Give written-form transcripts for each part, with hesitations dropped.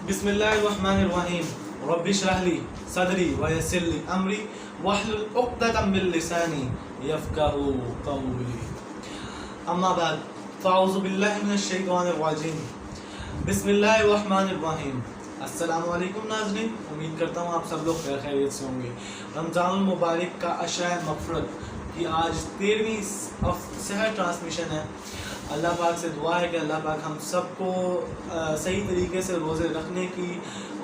بسم اللہ الرحمن الرحیم رب اشرح لی صدری ویسر لی امری واحلل عقدۃ من لسانی یفقہوا قولی اما بعد فاعوذ باللہ من الشیطان الرجیم بسم اللہ الرحمن الرحیم۔ السلام علیکم ناظرین، امید کرتا ہوں آپ سب لوگ خیر خیریت سے ہوں گے۔ رمضان المبارک کا عشاء مغفرت کی آج 13ویں سحر ٹرانسمیشن ہے۔ اللہ پاک سے دعا ہے کہ اللہ پاک ہم سب کو صحیح طریقے سے روزے رکھنے کی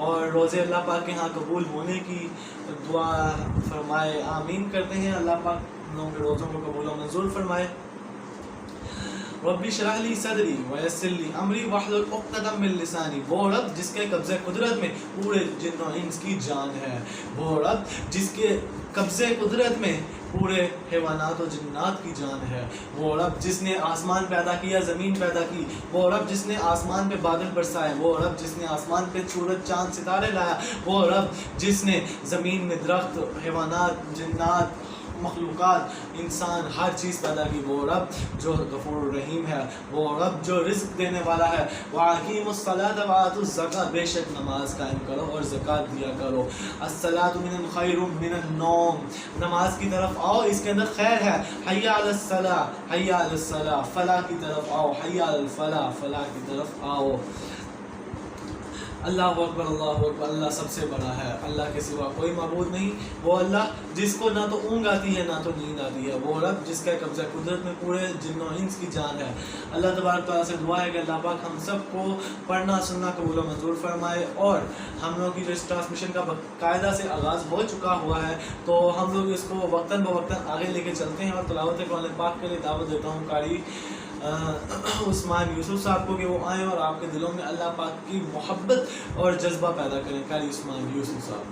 اور روزے اللہ پاک کے ہاں قبول ہونے کی دعا فرمائے، آمین کرتے ہیں۔ اللہ پاک ہم لوگوں کے روزوں کو قبول و منظور فرمائے۔ رب اشرح لی صدری ویسر لی امری واحلل عقدۃ من لسانی، وہ رب جس کے قبضے قدرت میں پورے جن و انس کی جان ہے، وہ رب جس کے قبضے قدرت میں پورے حیوانات و جنات کی جان ہے، وہ رب جس نے آسمان پیدا کیا، زمین پیدا کی، وہ رب جس نے آسمان پہ بادل برسائے، وہ رب جس نے آسمان پہ سورج چاند ستارے لایا، وہ رب جس نے زمین میں درخت، حیوانات، جنات، مخلوقات، انسان، ہر چیز پیدا کی، وہ رب جو غفور الرحیم ہے، وہ رب جو رزق دینے والا ہے۔ وَأَقِیمُوا الصَّلَاةَ وَآتُوا الزَّکَاۃَ، بے شک نماز قائم کرو اور زکوٰۃ دیا کرو۔ الصلاۃ خیر من النوم، نماز کی طرف آؤ، اس کے اندر خیر ہے۔ حی علی الصلاۃ، حی علی الصلاۃ، فلاح کی طرف آؤ، حی علی الفلاح، فلاح کی طرف آؤ۔ اللہ اکبر، اللہ اکبر، اللہ سب سے بڑا ہے، اللہ کے سوا کوئی معبود نہیں۔ وہ اللہ جس کو نہ تو اونگ آتی ہے نہ تو نیند آتی ہے، وہ رب جس کا قبضہ قدرت میں پورے جن و انس کی جان ہے۔ اللہ تبارک تعالیٰ سے دعا ہے کہ اللہ پاک ہم سب کو پڑھنا سننا قبول و منظور فرمائے، اور ہم لوگوں کی جو اس ٹرانسمیشن کا باقاعدہ سے آغاز ہو چکا ہوا ہے، تو ہم لوگ اس کو وقتاً بوقتاً آگے لے کے چلتے ہیں۔ اور تلاوت قرآن پاک کے لیے دعوت دیتا ہوں قاری عثمان یوسف صاحب کو کہ وہ آئیں اور آپ کے دلوں میں اللہ پاک کی محبت اور جذبہ پیدا کریں۔ قاری عثمان یوسف صاحب۔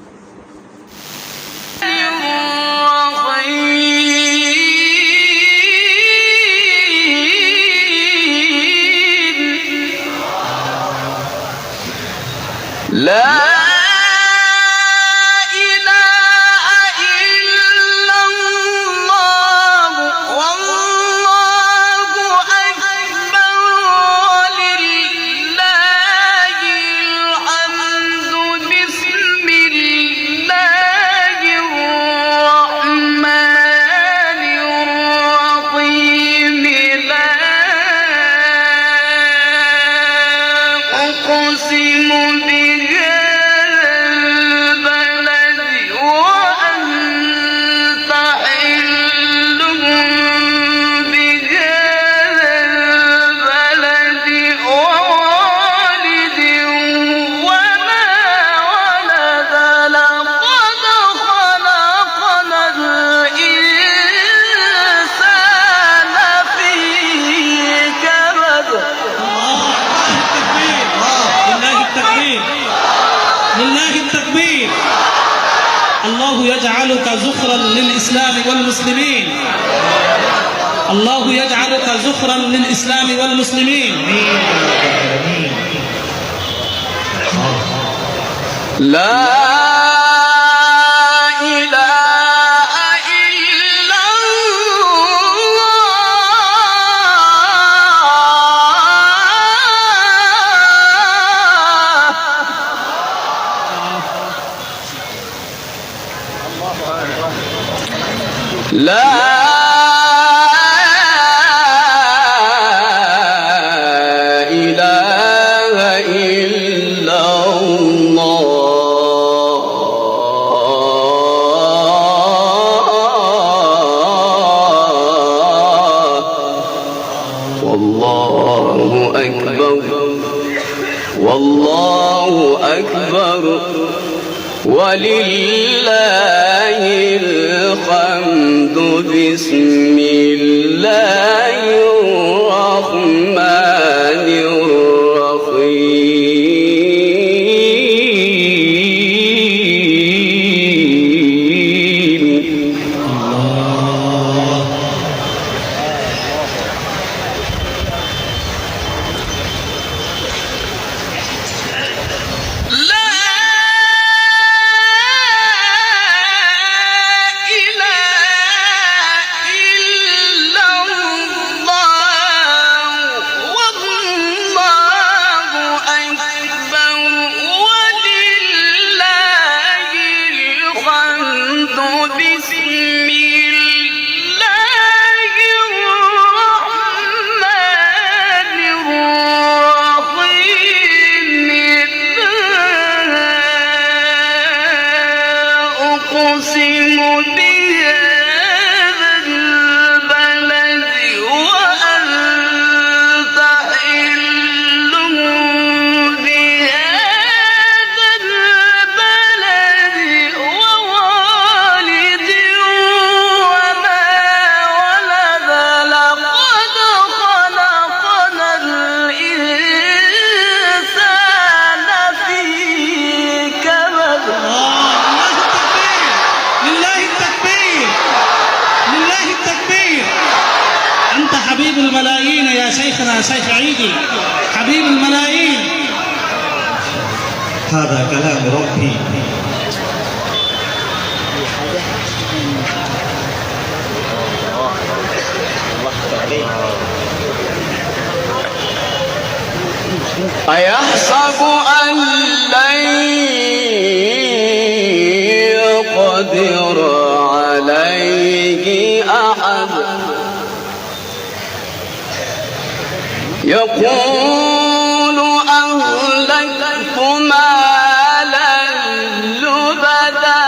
اللہ یجعلک ذخرا للاسلام والمسلمین، اللہ یجعلک ذخرا للاسلام والمسلمین۔ لا واللہ اکبر وللہ الحمد۔ بسم اللہ الرحمن شيخ عيدي حبيب الملايين. هذا كلام ربي. أيحسب أن لن يقدر عليه أحد يقول أهلكت مالا لبدا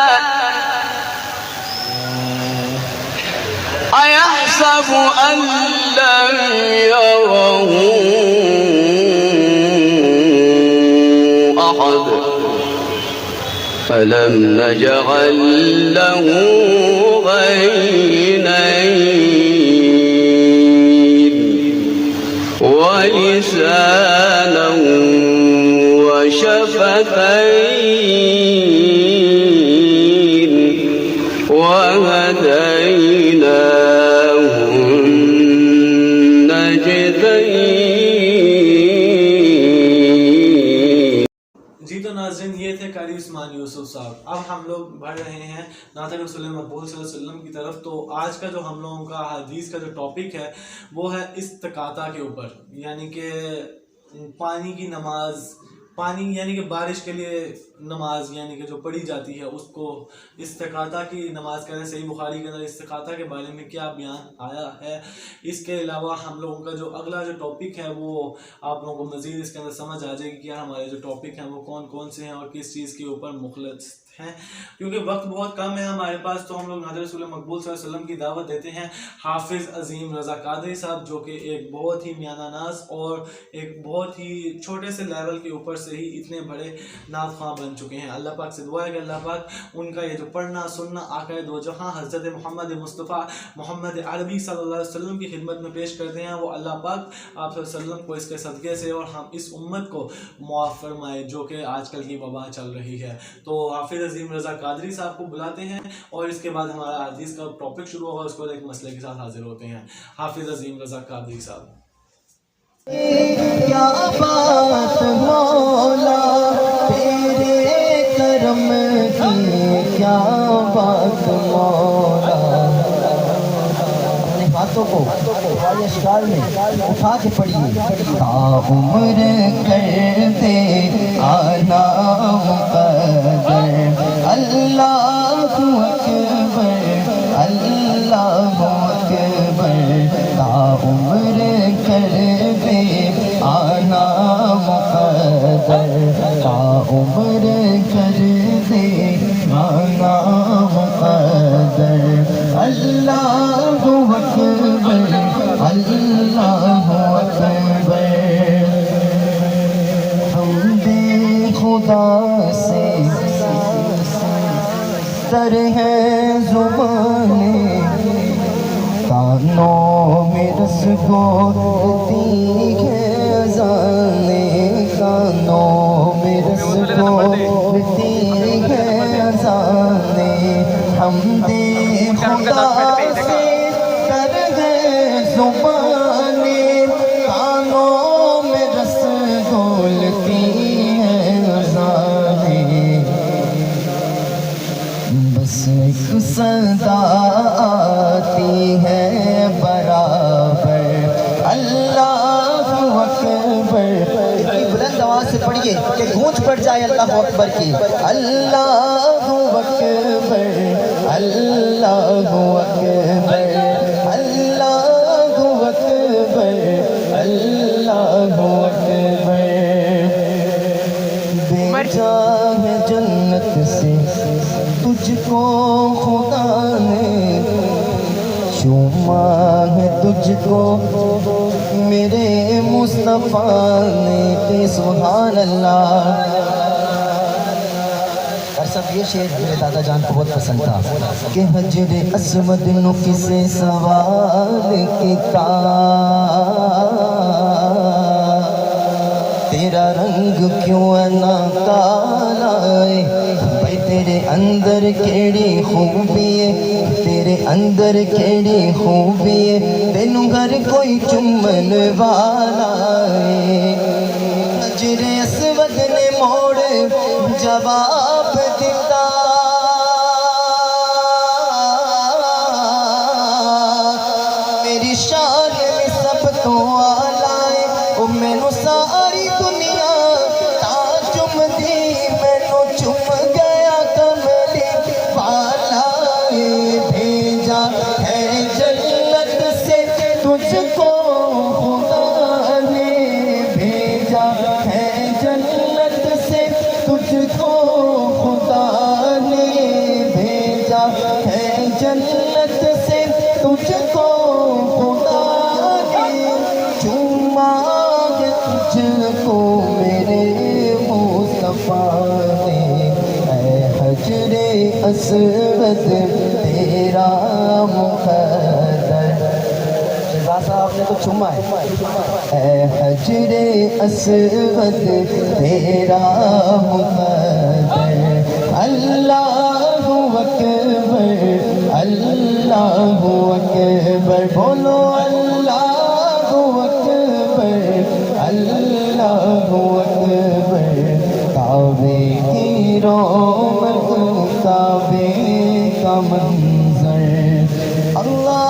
أيحسب أن لم يره أحد فلم نجعل له عينين ولسانا وشفتين وهديناه النجدين. جی تو ناظرین یہ تھے قاری عثمان یوسف صاحب. اب ہم لوگ بڑھ رہے ہیں نعت رسول مقبول صلی اللہ علیہ وسلم کی طرف. تو آج کا جو ہم لوگوں کا حدیث کا جو ٹاپک ہے وہ ہے استقاطہ کے اوپر، یعنی کہ پانی کی نماز، پانی یعنی کہ بارش کے لیے نماز یعنی کہ جو پڑھی جاتی ہے اس کو استقاطہ کی نماز کہتے ہیں. صحیح بخاری کے اندر استقاطہ کے بارے میں کیا بیان آیا ہے. اس کے علاوہ ہم لوگوں کا جو اگلا جو ٹاپک ہے وہ آپ لوگوں کو مزید اس کے اندر سمجھ آ جائے گی کہ ہمارے جو ٹاپک ہیں وہ کون کون سے ہیں اور کس چیز کے اوپر مخلص ہیں. کیونکہ وقت بہت کم ہے ہمارے پاس، تو ہم لوگ نعت رسول مقبول صلی اللہ علیہ وسلم کی دعوت دیتے ہیں. حافظ عظیم رضا قادری صاحب جو کہ ایک بہت ہی میانہ ناز اور ایک بہت ہی چھوٹے سے لیول کے اوپر سے ہی اتنے بڑے نعت خواں بن چکے ہیں. اللہ پاک سے دعا ہے کہ اللہ پاک ان کا یہ جو پڑھنا سننا آقا دو جہاں حضرت محمد مصطفیٰ محمد عربی صلی اللہ علیہ وسلم کی خدمت میں پیش کرتے ہیں، وہ اللہ پاک آپ صلی اللہ علیہ وسلم کو اس کے صدقے سے اور ہم اس امت کو معاف فرمائے جو کہ آج کل کی وبا چل رہی ہے. تو حافظ عظیم رضا قادری صاحب کو بلاتے ہیں اور اس کے بعد ہمارا حدیث کا ٹاپک شروع ہوگا، اس کو ایک مسئلے کے ساتھ حاضر ہوتے ہیں. حافظ عظیم رضا قادری صاحب. کیا بات مولا تیرے کرم کی، کیا بات مولا. اپنے ہاتھوں کو اشکال میں اٹھا کے پڑھیے. تا عمر کر دے آنا مقدر، اللہ اکبر اللہ اکبر. تا عمر کر دے آنا مقدر، تا عمر کر دے آنا مقدر. اللہ اکبر اللہ اکبر. ہم بے خدا سے تر ہے زبانیں، کانوں میں رس گھولتی ہے اذانیں، کانوں میں رس گھولتی ہے اذانیں. ہم دے خدا سے تر ہے زبانیں، کانوں میں رس گھولتی ہے اذانیں. بس ایک صدا آتی ہے برابر، اللہ اکبر. بلند آواز سے پڑھیے کہ گونج پڑ جائے اللہ اکبر کی. اللہ اکبر اللہ اکبر اللہ اکبر اللہ اکبر. بھیجا ہے جنت سے تجھ کو خدا نے، چوما ہے تجھ کو میرے مصطفیٰ نے. کہ سبحان اللہ. اور سب یہ شعر میرے دادا جان کو بہت پسند تھا کہ حجر اسود نفی سے سوال کی تیرا رنگ کیوں نہ کالا ہے. بیت تیرے اندر کیڑی خوبی ہے تیرے اندر کیڑی خوبی ہے تینوں ہر کوئی چومن والا ہے حجر اسود نے موڑ جواب دیتا میری شان میں سب تو آلہ ہے او مینوں ساری دنیا تا چم دی مینوں چم گیا کملی والا ہے بھیجا ہے جنت سے تجھ کو خدا نے بھیجا ہے جنت سے تجھ کو خدا نے بھیجا ہے جنت سے تجھ کو خدا نے چوما ہے تجھ کو میرے مصطفیٰ نے اے حجر اسود تیرا مقدر شہزاد صاحب آپ نے تو چوما ہے اے حجر اسود تیرا مقدر اللہ اکبر اللہ اکبر بولو اللہ اکبر اللہ اکبر کعبے کی رونق کعبے کا منظر اللہ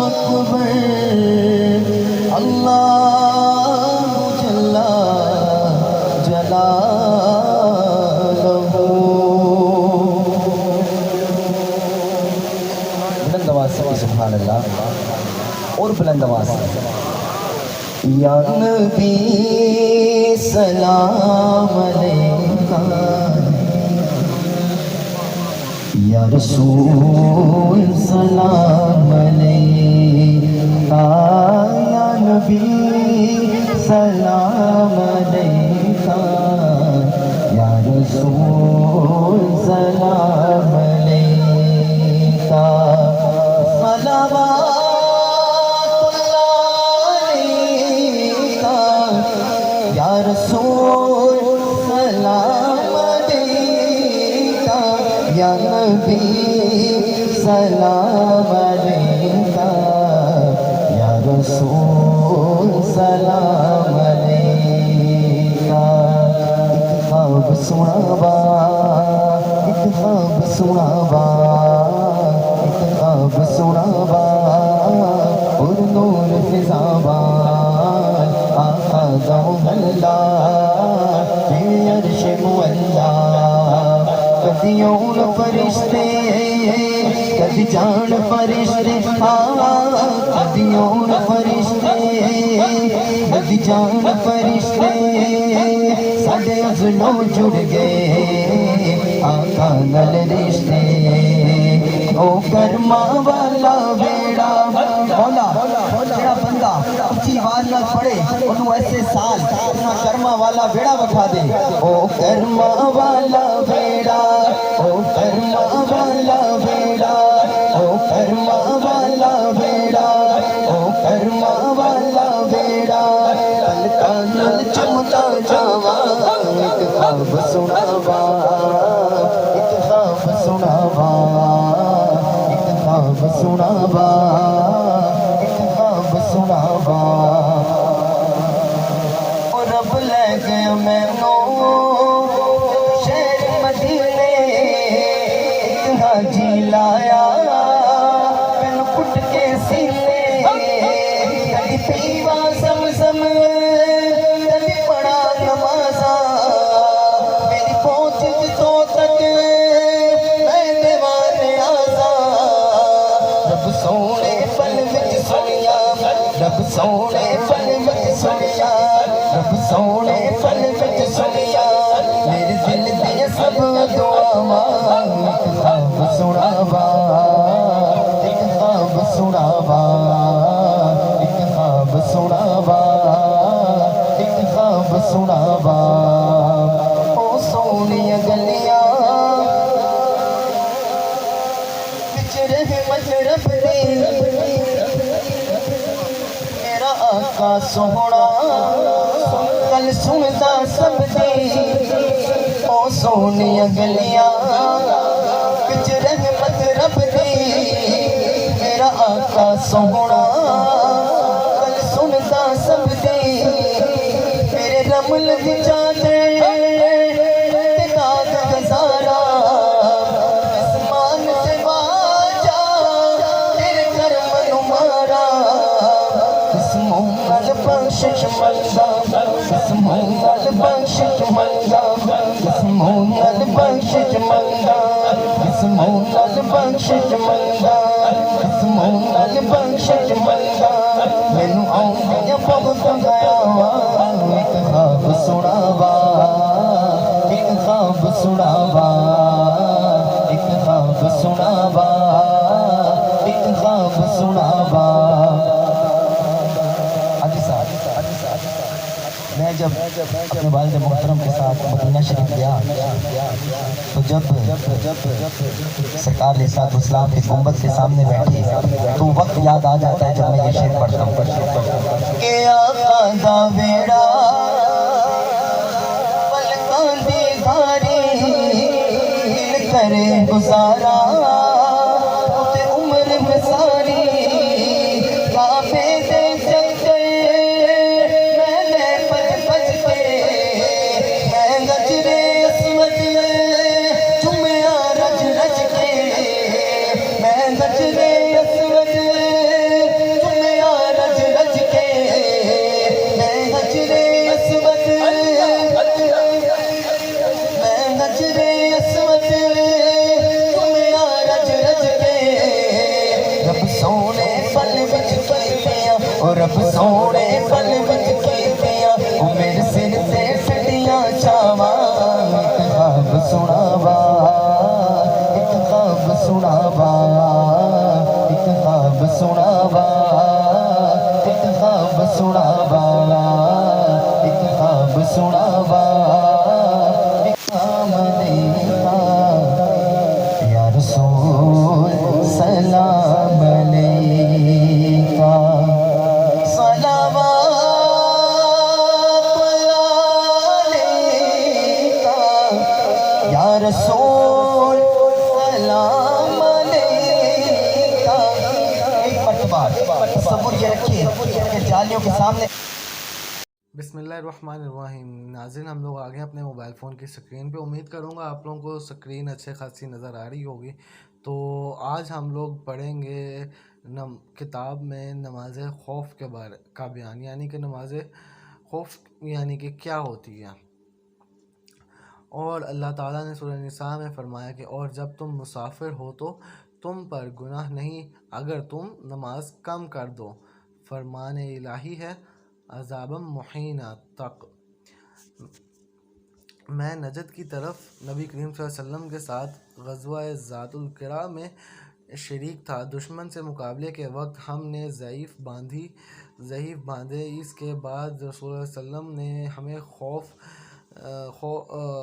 اکبر اللہ جل جلالہ بلند آواز سے سبحان اللہ اور بلند آواز سے یا نبی سلام علیکہ یا رسول سلام علیکہ یا نبی سلام علیکہ یا رسول سلام علیکہ صلوات اللہ علیکہ یا رسول سلام علیکہ یا نبی سلام علیکہ یا رسول سلام علیکہ ایک خواب سنا با ایک خواب سنا با ایک خواب سنا با اور نور فضا با آقا دو اللہ بے عرش مولا کدیوں فرشتے کدی جان فرشتے کدیوں فرشتے کدی جان فرشتے ساڈے ازلوں جڑ گئے آقا نال رشتے او کرما والا بیڑا مولا جڑا بندہ اچھی آواز نال پڑھے انہوں ایسے سال اپنا کرما والا بیڑا بکھا دے او کرما والا بیڑا او کرما والا بیڑا او کرما والا بیڑا او کرما والا بیڑا پلکا نال چمتا جاواں ایک خواب سناواں ایک خواب سناواں ایک خواب سناواں ایک خواب سناواں او رب لے گیا مینوں شہر مدینے ایک حاجی لایا مینوں کٹ کے سینے کدی پیوا زمزم کدی پڑھا نمازاں میری پہنچ جتوں تک میں دیوانے آزاں رب سونے پل وچ سنیا رب سونے پل وچ سنیا رب سونے پل وچ سنیا میرے دل دیا سب دعاواں ایک خواب سناواں ایک خواب سناواں ایک خواب سناواں ایک خواب سناواں او سونیاں گلیاں وچ رحمت رب دی میرا آقا سوہنا گل سندا سب دی او سونیاں گلیاں وچ رحمت رب دی میرا آقا سوہنا گل سندا سب دی میرے رمل وچا دے تے داد گزارا اسمان سے واجا تیرے کرم نو مارا اسموں نال بخشش منگا اسموں نال بخشش منگا اسموں نال بخشش منگا اسموں نال بخشش منگا اسموں نال بخشش منگا مینوں آؤندیاں بہت گیا وا ایک خواب سناوا ایک خواب سناوا ایک خواب سناوا ایک خواب سناوا میں جب اپنے والد محترم کے ساتھ مدینہ شریف گیا تو جب سرکار علیہ السلام کے گنبد کے سامنے بیٹھی تو وقت یاد آ جاتا ہے جب میں یہ شعر پڑھتا ہوں کہ آقا دا ویڑا پلکاں دی دھاری دل کرے گزارا تے عمر میں ساری کعبے دے چکے رب سونے پل وچ کیتیاں او میرے سر تے ٹھنڈیاں چھاواں ایک خواب سناوا ایک خواب سناوا ایک خواب سناوا ایک خواب سناوا ایک خواب سناوا علیکا یا رسول سلام علیکا رسول سلام علیکہ ایک مرتبہ تصور یہ رکھیے کہ جالیوں کے سامنے بسم اللہ الرحمن الرحیم۔ ناظرین ہم لوگ آگے اپنے موبائل فون کی سکرین پہ، امید کروں گا آپ لوگوں کو سکرین اچھے خاصی نظر آ رہی ہوگی۔ تو آج ہم لوگ پڑھیں گے کتاب میں نماز خوف کے بارے کا بیان، یعنی کہ نماز خوف یعنی کہ کیا ہوتی ہے۔ اور اللہ تعالیٰ نے سورہ نساء میں فرمایا کہ اور جب تم مسافر ہو تو تم پر گناہ نہیں اگر تم نماز کم کر دو، فرمان الہی ہے عذابا محینہ تک۔ میں نجد کی طرف نبی کریم صلی اللہ علیہ وسلم کے ساتھ غزوہ ذات القرع میں شریک تھا۔ دشمن سے مقابلے کے وقت ہم نے ضعیف باندھے۔ اس کے بعد رسول اللہ صلی اللہ علیہ وسلم نے ہمیں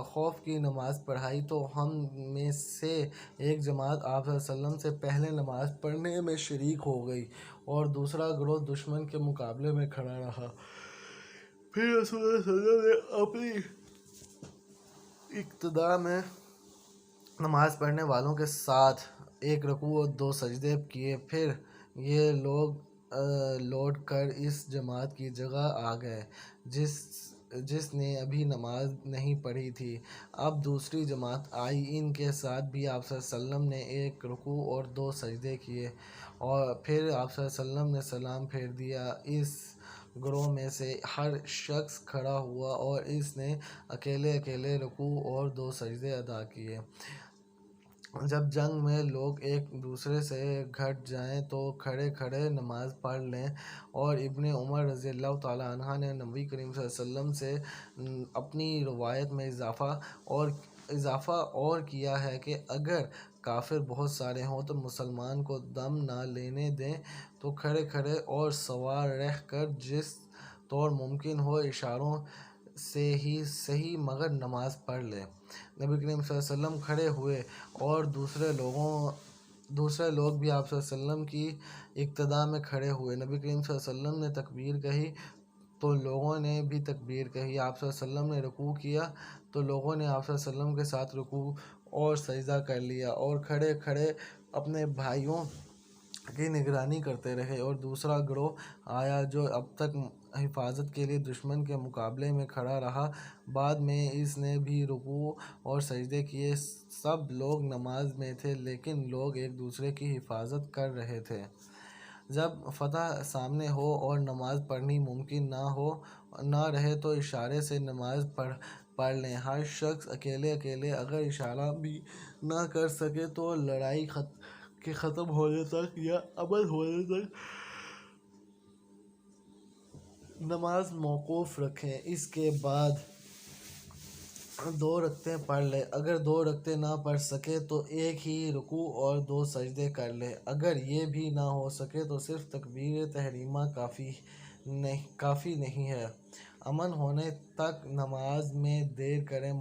خوف کی نماز پڑھائی تو ہم میں سے ایک جماعت آپ صلی اللہ علیہ وسلم سے پہلے نماز پڑھنے میں شریک ہو گئی اور دوسرا گروہ دشمن کے مقابلے میں کھڑا رہا۔ پھر رسول اللہ صلی اللہ علیہ وسلم نے اپنی ابتدا میں نماز پڑھنے والوں کے ساتھ ایک رکوع اور 2 سجدے کیے، پھر یہ لوگ لوٹ کر اس جماعت کی جگہ آ گئے جس نے ابھی نماز نہیں پڑھی تھی۔ اب دوسری جماعت آئی، ان کے ساتھ بھی آپ صلی اللہ علیہ وسلم نے ایک رکوع اور 2 سجدے کیے اور پھر آپ صلی اللہ علیہ وسلم نے سلام پھیر دیا۔ اس گروہ میں سے ہر شخص کھڑا ہوا اور اس نے اکیلے رکوع اور 2 سجدے ادا کیے۔ جب جنگ میں لوگ ایک دوسرے سے گھٹ جائیں تو کھڑے نماز پڑھ لیں۔ اور ابن عمر رضی اللہ تعالیٰ عنہ نے نبی کریم صلی اللہ علیہ وسلم سے اپنی روایت میں اضافہ اور کیا ہے کہ اگر کافر بہت سارے ہوں تو مسلمان کو دم نہ لینے دیں تو کھڑے اور سوار رہ کر جس طور ممکن ہو اشاروں سے ہی صحیح مگر نماز پڑھ لے۔ نبی کریم صلی اللہ علیہ وسلم کھڑے ہوئے اور دوسرے لوگ بھی آپ صلی اللہ علیہ وسلم کی اقتداء میں کھڑے ہوئے۔ نبی کریم صلی اللہ علیہ وسلم نے تکبیر کہی تو لوگوں نے بھی تکبیر کہی۔ آپ صلی اللہ علیہ وسلم نے رکوع کیا تو لوگوں نے آپ صلی اللہ علیہ وسلم کے ساتھ رکوع اور سجدہ کر لیا اور کھڑے کھڑے اپنے بھائیوں کی نگرانی کرتے رہے، اور دوسرا گروہ آیا جو اب تک حفاظت کے لیے دشمن کے مقابلے میں کھڑا رہا، بعد میں اس نے بھی رکوع اور سجدے کیے۔ سب لوگ نماز میں تھے لیکن لوگ ایک دوسرے کی حفاظت کر رہے تھے۔ جب فتح سامنے ہو اور نماز پڑھنی ممکن نہ رہے تو اشارے سے نماز پڑھ لیں۔ ہر شخص اکیلے اگر اشارہ بھی نہ کر سکے تو لڑائی کے ختم ہونے تک یا امن ہونے تک نماز موقوف رکھیں۔ اس کے بعد 2 رکعتیں پڑھ لے۔ اگر 2 رکعتیں نہ پڑھ سکے تو ایک ہی رکوع اور 2 سجدے کر لے۔ اگر یہ بھی نہ ہو سکے تو صرف تکبیر تحریمہ کافی نہیں ہے۔ امن ہونے تک نماز میں دیر کریں۔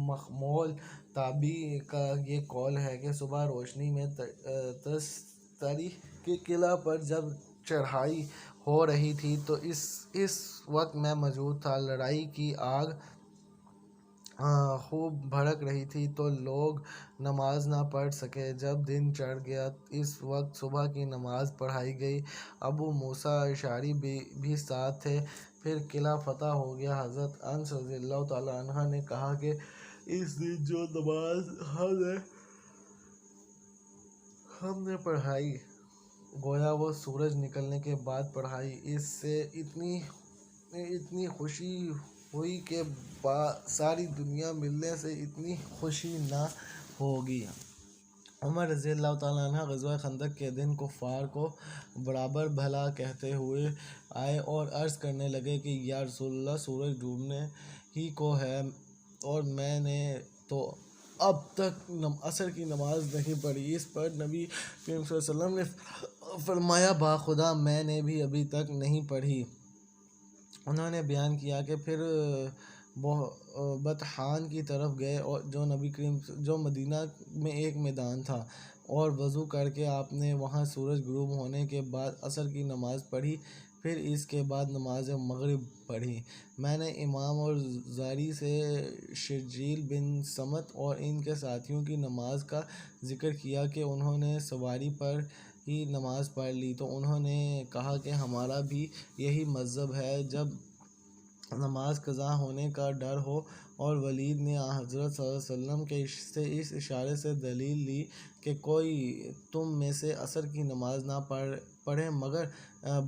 مخمول تابعی کا یہ قول ہے کہ صبح روشنی میں تستری کے قلعہ پر جب چڑھائی ہو رہی تھی تو اس وقت میں موجود تھا۔ لڑائی کی آگ خوب بھڑک رہی تھی تو لوگ نماز نہ پڑھ سکے۔ جب دن چڑھ گیا اس وقت صبح کی نماز پڑھائی گئی۔ ابو موسیٰ اشعری بھی ساتھ تھے۔ پھر قلعہ فتح ہو گیا۔ حضرت انس رضی اللہ تعالیٰ عنہ نے کہا کہ اس دن جو نماز ہم نے پڑھائی گویا وہ سورج نکلنے کے بعد پڑھائی، اس سے اتنی خوشی ہوئی کہ ساری دنیا ملنے سے اتنی خوشی نہ ہوگی۔ عمر رضی اللہ تعالیٰ عنہ غزوہ خندق کے دن کفار کو برابر بھلا کہتے ہوئے آئے اور عرض کرنے لگے کہ یا رسول اللہ، سورج ڈوبنے ہی کو ہے اور میں نے تو اب تک عصر کی نماز نہیں پڑھی۔ اس پر نبی کریم صلی اللہ علیہ وسلم نے فرمایا باخدا میں نے بھی ابھی تک نہیں پڑھی۔ انہوں نے بیان کیا کہ پھر بطحان کی طرف گئے جو مدینہ میں ایک میدان تھا، اور وضو کر کے آپ نے وہاں سورج غروب ہونے کے بعد عصر کی نماز پڑھی، پھر اس کے بعد نماز مغرب پڑھی۔ میں نے امام اور زاری سے شرجیل بن سمت اور ان کے ساتھیوں کی نماز کا ذکر کیا کہ انہوں نے سواری پر ہی نماز پڑھ لی، تو انہوں نے کہا کہ ہمارا بھی یہی مذہب ہے۔ جب نماز قضا ہونے کا ڈر ہو، اور ولید نے حضرت صلی اللہ علیہ وسلم سے اس اشارے سے دلیل لی کہ کوئی تم میں سے عصر کی نماز نہ پڑھے مگر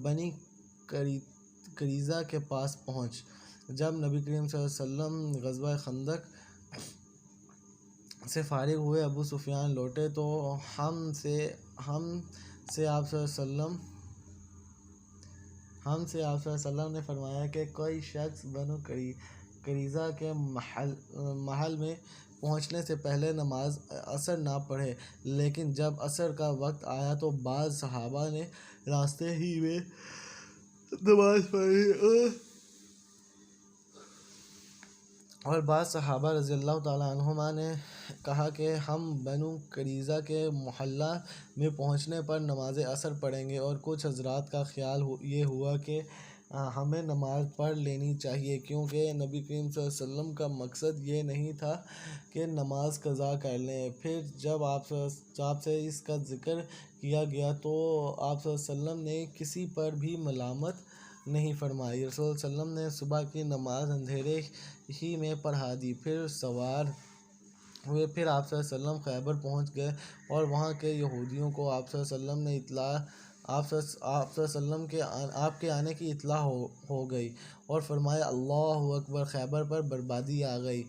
بنی قریظہ کے پاس پہنچ۔ جب نبی کریم صلی اللہ علیہ وسلم غزوہ خندق سے فارغ ہوئے، ابو سفیان لوٹے تو ہم سے آپ صلی اللہ علیہ وسلم نے فرمایا کہ کوئی شخص بنو قریظہ کے محل میں پہنچنے سے پہلے نماز عصر نہ پڑھے۔ لیکن جب عصر کا وقت آیا تو بعض صحابہ نے راستے ہی میں نماز پڑھی، اور بعض صحابہ رضی اللہ تعالیٰ عنہما نے کہا کہ ہم بنو قریظہ کے محلہ میں پہنچنے پر نماز عصر پڑھیں گے، اور کچھ حضرات کا خیال یہ ہوا کہ ہمیں نماز پڑھ لینی چاہیے، کیونکہ نبی کریم صلی اللہ علیہ وسلم کا مقصد یہ نہیں تھا کہ نماز قضا کر لیں۔ پھر جب آپ سے اس کا ذکر کیا گیا تو آپ صلی اللہ علیہ وسلم نے کسی پر بھی ملامت نہیں فرمائی۔ رسول صلی اللہ علیہ وسلم نے صبح کی نماز اندھیرے ہی میں پڑھا دی، پھر سوار ہوئے، پھر آپ صلی اللہ علیہ وسلم خیبر پہنچ گئے، اور وہاں کے یہودیوں کو آپ صلی اللہ علیہ وسلم کے آپ کے آنے کی اطلاع ہو گئی، اور فرمایا اللہ اکبر، خیبر پر بربادی آ گئی۔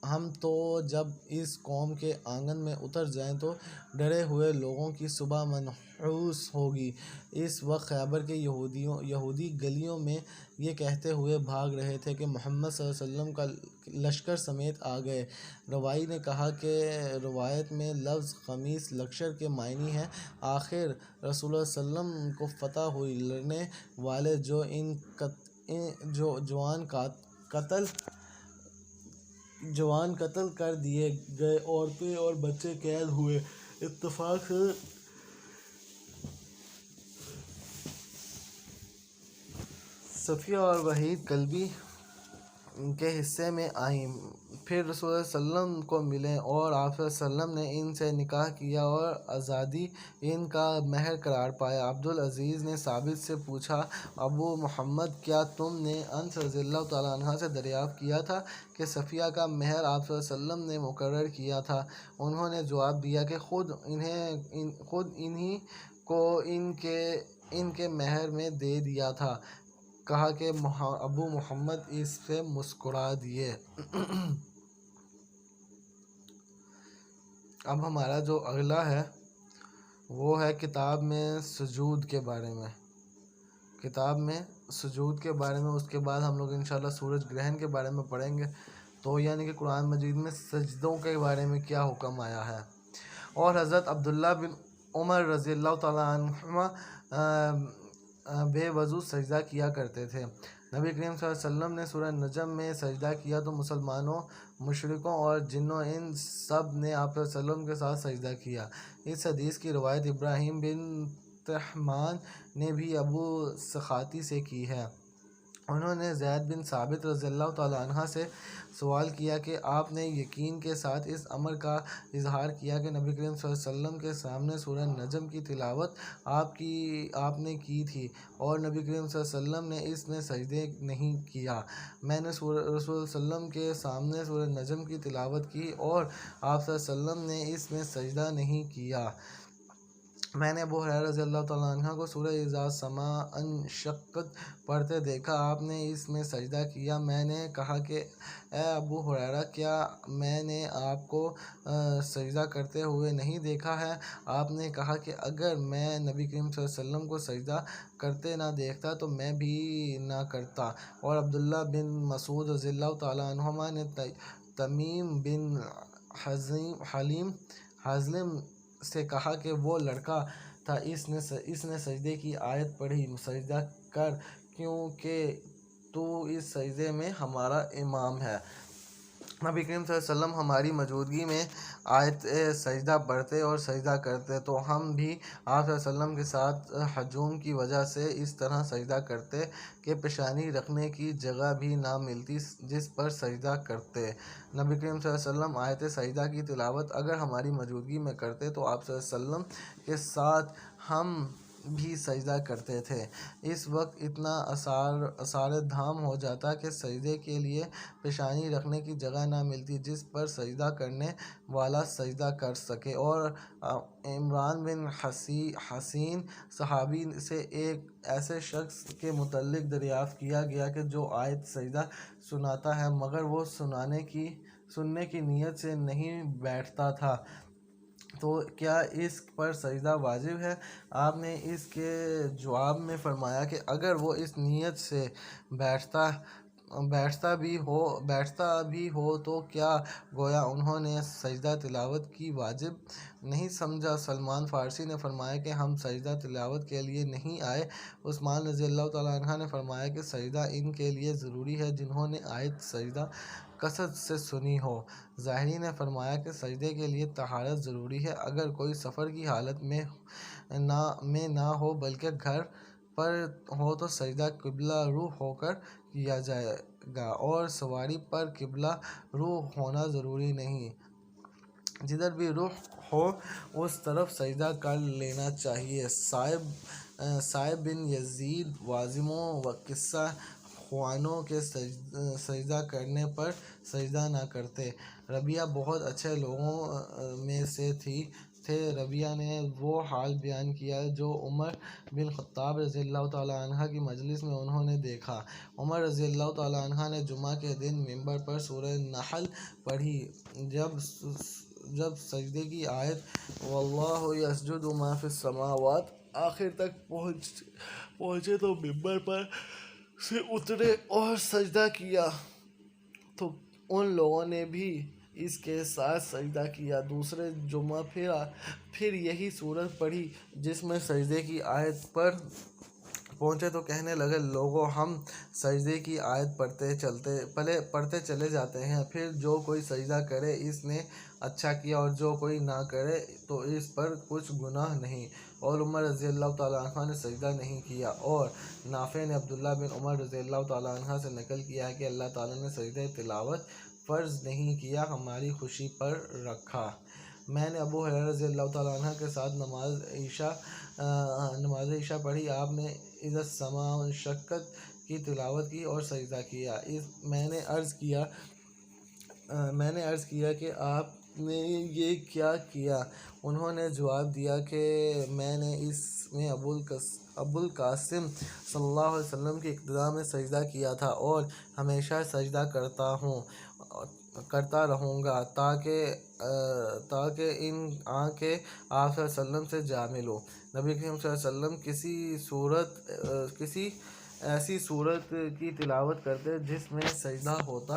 ہم تو جب اس قوم کے آنگن میں اتر جائیں تو ڈرے ہوئے لوگوں کی صبح منحوس ہوگی۔ اس وقت خیبر کے یہودی گلیوں میں یہ کہتے ہوئے بھاگ رہے تھے کہ محمد صلی اللہ علیہ وسلم کا لشکر سمیت آ گئے۔ روائی نے کہا کہ روایت میں لفظ خمیس لشکر کے معنی ہے۔ آخر رسول اللہ صلی اللہ علیہ وسلم کو فتح ہوئی۔ لڑنے والے جوان قتل کر دیے گئے، عورتیں اور بچے قید ہوئے۔ اتفاق سے صفیہ اور وحید کلبی کے حصے میں آئیں، پھر رسول اللہ صلی اللہ علیہ وسلم کو ملیں اور آپ صلی اللہ علیہ وسلم نے ان سے نکاح کیا اور آزادی ان کا مہر قرار پایا۔ عبدالعزیز نے ثابت سے پوچھا، ابو محمد، کیا تم نے انس رضی اللہ تعالیٰ عنہ سے دریافت کیا تھا کہ صفیہ کا مہر آپ صلی اللہ علیہ وسلم نے مقرر کیا تھا؟ انہوں نے جواب دیا کہ خود انہی کو ان کے مہر میں دے دیا تھا۔ کہا کہ ابو محمد اس سے مسکرا دیے۔ اب ہمارا جو اگلا ہے وہ ہے کتاب میں سجود کے بارے میں۔ کتاب میں سجود کے بارے میں، اس کے بعد ہم لوگ انشاءاللہ سورج گرہن کے بارے میں پڑھیں گے، تو یعنی کہ قرآن مجید میں سجدوں کے بارے میں کیا حکم آیا ہے۔ اور حضرت عبداللہ بن عمر رضی اللہ تعالیٰ عنہما بے وضو سجدہ کیا کرتے تھے۔ نبی کریم صلی اللہ علیہ وسلم نے سورہ نجم میں سجدہ کیا تو مسلمانوں، مشرکوں اور جنوں ان سب نے آپ صلی اللہ علیہ وسلم کے ساتھ سجدہ کیا۔ اس حدیث کی روایت ابراہیم بن طہمان نے بھی ابو سخاتی سے کی ہے۔ انہوں نے زید بن ثابت رضی اللہ تعالیٰ عنہ سے سوال کیا کہ آپ نے یقین کے ساتھ اس امر کا اظہار کیا کہ نبی کریم صلی اللہ علیہ وسلم کے سامنے سورہ نجم کی تلاوت آپ نے کی تھی اور نبی کریم صلی اللہ علیہ وسلم نے اس میں سجدے نہیں کیا۔ میں نے رسول اللہ صلی اللہ علیہ وسلم کے سامنے سورہ نجم کی تلاوت کی اور آپ صلی اللہ علیہ وسلم نے اس میں سجدہ نہیں کیا۔ میں نے ابو ہریرہ رضی اللہ تعالیٰ عنہ کو سورہ اذا السماء انشقت پڑھتے دیکھا، آپ نے اس میں سجدہ کیا۔ میں نے کہا کہ اے ابو ہریرہ، کیا میں نے آپ کو سجدہ کرتے ہوئے نہیں دیکھا ہے؟ آپ نے کہا کہ اگر میں نبی کریم صلی اللہ علیہ وسلم کو سجدہ کرتے نہ دیکھتا تو میں بھی نہ کرتا۔ اور عبداللہ بن مسعود رضی اللہ تعالیٰ عنہما نے تمیم بن حزلم سے کہا کہ وہ لڑکا تھا، اس نے سجدے کی آیت پڑھی، سجدہ کر کیونکہ تو اس سجدے میں ہمارا امام ہے۔ نبی کریم صلی اللہ علیہ وسلم ہماری موجودگی میں آیت سجدہ پڑھتے اور سجدہ کرتے تو ہم بھی آپ صلی اللہ علیہ وسلم کے ساتھ ہجوم کی وجہ سے اس طرح سجدہ کرتے کہ پیشانی رکھنے کی جگہ بھی نہ ملتی جس پر سجدہ کرتے۔ نبی کریم صلی اللہ علیہ وسلم آیت سجدہ کی تلاوت اگر ہماری موجودگی میں کرتے تو آپ صلی اللہ علیہ وسلم کے ساتھ ہم بھی سجدہ کرتے تھے۔ اس وقت اتنا اثار دھام ہو جاتا کہ سجدے کے لیے پیشانی رکھنے کی جگہ نہ ملتی جس پر سجدہ کرنے والا سجدہ کر سکے۔ اور عمران بن حسین صحابی سے ایک ایسے شخص کے متعلق دریافت کیا گیا کہ جو آیت سجدہ سناتا ہے مگر وہ سننے کی نیت سے نہیں بیٹھتا تھا، تو کیا اس پر سجدہ واجب ہے؟ آپ نے اس کے جواب میں فرمایا کہ اگر وہ اس نیت سے بیٹھتا بھی ہو تو کیا گویا انہوں نے سجدہ تلاوت کی واجب نہیں سمجھا؟ سلمان فارسی نے فرمایا کہ ہم سجدہ تلاوت کے لیے نہیں آئے۔ عثمان رضی اللہ تعالیٰ عنہ نے فرمایا کہ سجدہ ان کے لیے ضروری ہے جنہوں نے آیت سجدہ کثرت سے سنی ہو۔ ظاہری نے فرمایا کہ سجدے کے لیے طہارت ضروری ہے، اگر کوئی سفر کی حالت میں نہ ہو بلکہ گھر پر ہو تو سجدہ قبلہ رو ہو کر کیا جائے گا، اور سواری پر قبلہ رو ہونا ضروری نہیں، جدھر بھی رخ ہو اس طرف سجدہ کر لینا چاہیے۔ صائب بن یزید وازموں و قصہ خوانوں کے سجدہ کرنے پر سجدہ نہ کرتے۔ ربیہ بہت اچھے لوگوں میں سے تھے۔ ربیہ نے وہ حال بیان کیا جو عمر بن خطاب رضی اللہ تعالیٰ عنہ کی مجلس میں انہوں نے دیکھا۔ عمر رضی اللہ تعالیٰ عنہ نے جمعہ کے دن ممبر پر سورہ نحل پڑھی۔ جب سجدے کی آیت وَاللَّهُ يَسْجُدُ مَا فِي السَّمَاوَاتِ آخر تک پہنچے تو ممبر پر سے اترے اور سجدہ کیا تو ان لوگوں نے بھی اس کے ساتھ سجدہ کیا۔ دوسرے جمعہ پھر یہی سورت پڑھی جس میں سجدے کی آیت پر پہنچے تو کہنے لگے، لوگو ہم سجدے کی آیت پڑھتے چلے جاتے ہیں، پھر جو کوئی سجدہ کرے اس نے اچھا کیا اور جو کوئی نہ کرے تو اس پر کچھ گناہ نہیں۔ اور عمر رضی اللہ تعالیٰ عنہ نے سجدہ نہیں کیا، اور نافع نے عبداللہ بن عمر رضی اللہ تعالیٰ عنہ سے نقل کیا ہے کہ اللہ تعالیٰ نے سجدہ تلاوت فرض نہیں کیا، ہماری خوشی پر رکھا۔ میں نے ابو ہریرہ رضی اللہ تعالیٰ عنہ کے ساتھ نماز عشاء پڑھی، آپ نے اذا السماء انشقت کی تلاوت کی اور سجدہ کیا۔ میں نے عرض کیا کہ آپ نے یہ کیا کیا؟ انہوں نے جواب دیا کہ میں نے اس میں ابو القاسم صلی اللہ علیہ وسلم کی اقتداء میں سجدہ کیا تھا اور ہمیشہ سجدہ کرتا رہوں گا تاکہ ان آنکھیں آپ صلی اللہ علیہ وسلم سے جا ملوں۔ نبی کریم صلی اللہ علیہ وسلم کسی ایسی صورت کی تلاوت کرتے جس میں سجدہ ہوتا،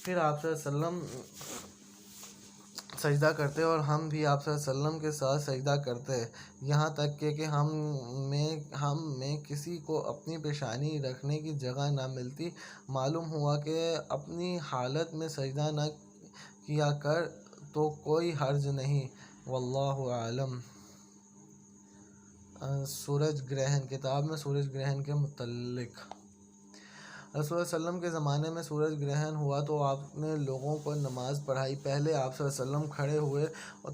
پھر آپ صلی اللہ علیہ وسلم سجدہ کرتے اور ہم بھی آپ صلی اللہ علیہ وسلم کے ساتھ سجدہ کرتے، یہاں تک کہ ہم میں کسی کو اپنی پیشانی رکھنے کی جگہ نہ ملتی۔ معلوم ہوا کہ اپنی حالت میں سجدہ نہ کیا کر تو کوئی حرج نہیں، واللہ اعلم۔ سورج گرہن، کتاب میں سورج گرہن کے متعلق رسول اللہ صلی اللہ علیہ وسلم کے زمانے میں سورج گرہن ہوا تو آپ نے لوگوں کو نماز پڑھائی۔ پہلے آپ صلی اللہ علیہ وسلم کھڑے ہوئے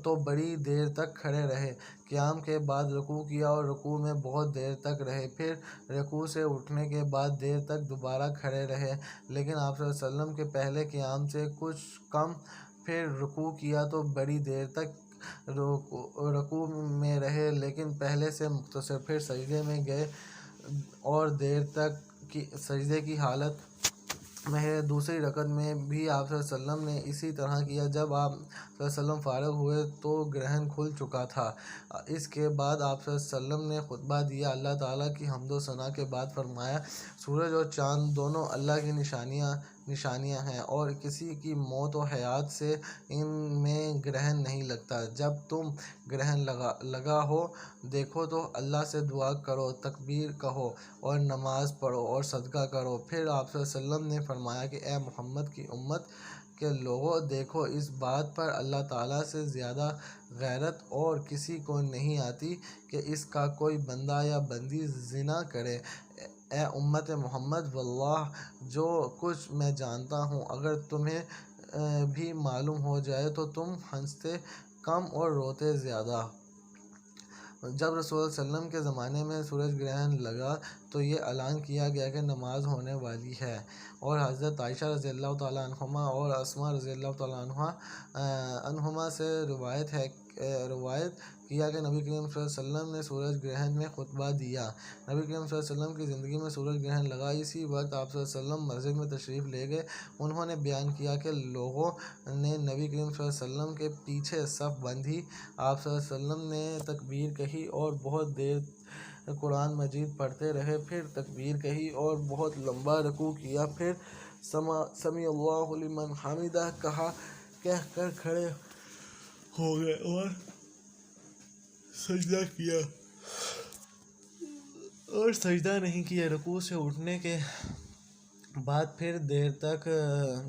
تو بڑی دیر تک کھڑے رہے، قیام کے بعد رکوع کیا اور رکوع میں بہت دیر تک رہے، پھر رکوع سے اٹھنے کے بعد دیر تک دوبارہ کھڑے رہے، لیکن آپ صلی اللہ علیہ وسلم کے پہلے قیام سے کچھ کم، پھر رکوع کیا تو بڑی دیر تک رکوع میں رہے لیکن پہلے سے مختصر، پھر سجدے میں گئے اور دیر تک سجدے کی حالت میں ہے۔ دوسری رکعت میں بھی آپ صلی اللہ علیہ وسلم نے اسی طرح کیا۔ جب آپ صلی اللہ علیہ وسلم فارغ ہوئے تو گرہن کھل چکا تھا۔ اس کے بعد آپ صلی اللہ علیہ وسلم نے خطبہ دیا، اللہ تعالیٰ کی حمد و ثنا کے بعد فرمایا، سورج اور چاند دونوں اللہ کی نشانیاں ہیں اور کسی کی موت و حیات سے ان میں گرہن نہیں لگتا۔ جب تم گرہن لگا ہو دیکھو تو اللہ سے دعا کرو، تکبیر کہو اور نماز پڑھو اور صدقہ کرو۔ پھر آپ صلی اللہ علیہ وسلم نے فرمایا کہ اے محمد کی امت کے لوگوں، دیکھو اس بات پر اللہ تعالیٰ سے زیادہ غیرت اور کسی کو نہیں آتی کہ اس کا کوئی بندہ یا بندی زنا کرے۔ اے امت محمد، واللہ جو کچھ میں جانتا ہوں اگر تمہیں بھی معلوم ہو جائے تو تم ہنستے کم اور روتے زیادہ۔ جب رسول اللہ صلی اللہ علیہ وسلم کے زمانے میں سورج گرہن لگا تو یہ اعلان کیا گیا کہ نماز ہونے والی ہے، اور حضرت عائشہ رضی اللہ تعالیٰ عنہما اور اسماء رضی اللہ تعالیٰ عنہما سے روایت کیا کہ نبی کریم صلی اللہ علیہ وسلم نے سورج گرہن میں خطبہ دیا۔ نبی کریم صلی اللہ علیہ وسلم کی زندگی میں سورج گرہن لگا، اسی وقت آپ صلی اللہ علیہ وسلم مسجد میں تشریف لے گئے۔ انہوں نے بیان کیا کہ لوگوں نے نبی کریم صلی اللہ علیہ وسلم کے پیچھے صف بندھی، آپ صلی اللہ علیہ وسلم نے تکبیر کہی اور بہت دیر قرآن مجید پڑھتے رہے، پھر تکبیر کہی اور بہت لمبا رکوع کیا، پھر سمیع اللہ لمن حمدہ کہہ کر کھڑے ہو گئے اور سجدہ کیا اور سجدہ نہیں کیا۔ رکوع سے اٹھنے کے بعد پھر دیر تک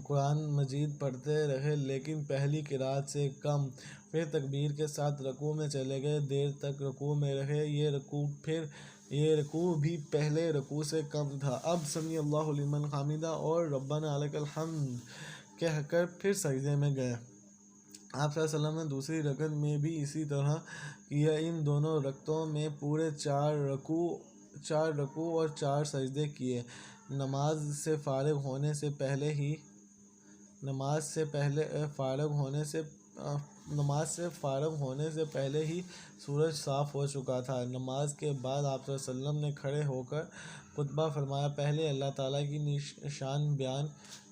قرآن مجید پڑھتے رہے لیکن پہلی قرأت سے کم، پھر تکبیر کے ساتھ رکوع میں چلے گئے، دیر تک رکوع میں رہے، یہ رکوع بھی پہلے رکوع سے کم تھا۔ اب سمیع اللہ لمن حمدہ اور ربنا لک الحمد کہہ کر پھر سجدے میں گئے۔ آپ صلی اللہ علیہ وسلم نے دوسری رکعت میں بھی اسی طرح کیا۔ ان دونوں رکعتوں میں پورے 4 رکوع اور 4 سجدے کیے۔ نماز سے فارغ ہونے سے پہلے ہی سورج صاف ہو چکا تھا۔ نماز کے بعد آپ صلی اللہ علیہ وسلم نے کھڑے ہو کر خطبہ فرمایا، پہلے اللہ تعالیٰ کی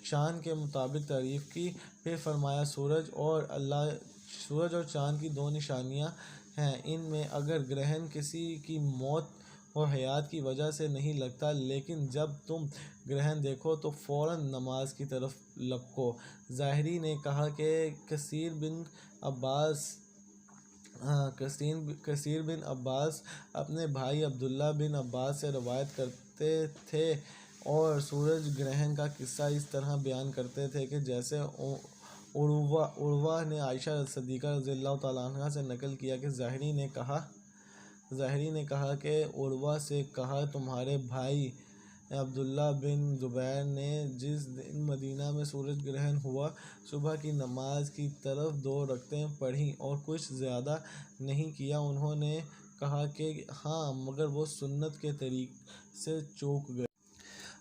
شان کے مطابق تعریف کی، پھر فرمایا سورج اور چاند کی 2 نشانیاں ہیں، ان میں اگر گرہن کسی کی موت اور حیات کی وجہ سے نہیں لگتا، لیکن جب تم گرہن دیکھو تو فوراً نماز کی طرف لپکو۔ ظاہری نے کہا کہ کثیر بن عباس اپنے بھائی عبداللہ بن عباس سے روایت کرتے تھے اور سورج گرہن کا قصہ اس طرح بیان کرتے تھے کہ جیسے عروہ نے عائشہ صدیقہ رضی اللہ تعالیٰ عنہ سے نقل کیا کہ ظاہری ظاہری نے کہا کہ عروہ سے کہا تمہارے بھائی عبداللہ بن زبیر نے جس دن مدینہ میں سورج گرہن ہوا صبح کی نماز کی طرف 2 رکعتیں پڑھیں اور کچھ زیادہ نہیں کیا۔ انہوں نے کہا کہ ہاں مگر وہ سنت کے طریق سے چوک گئے۔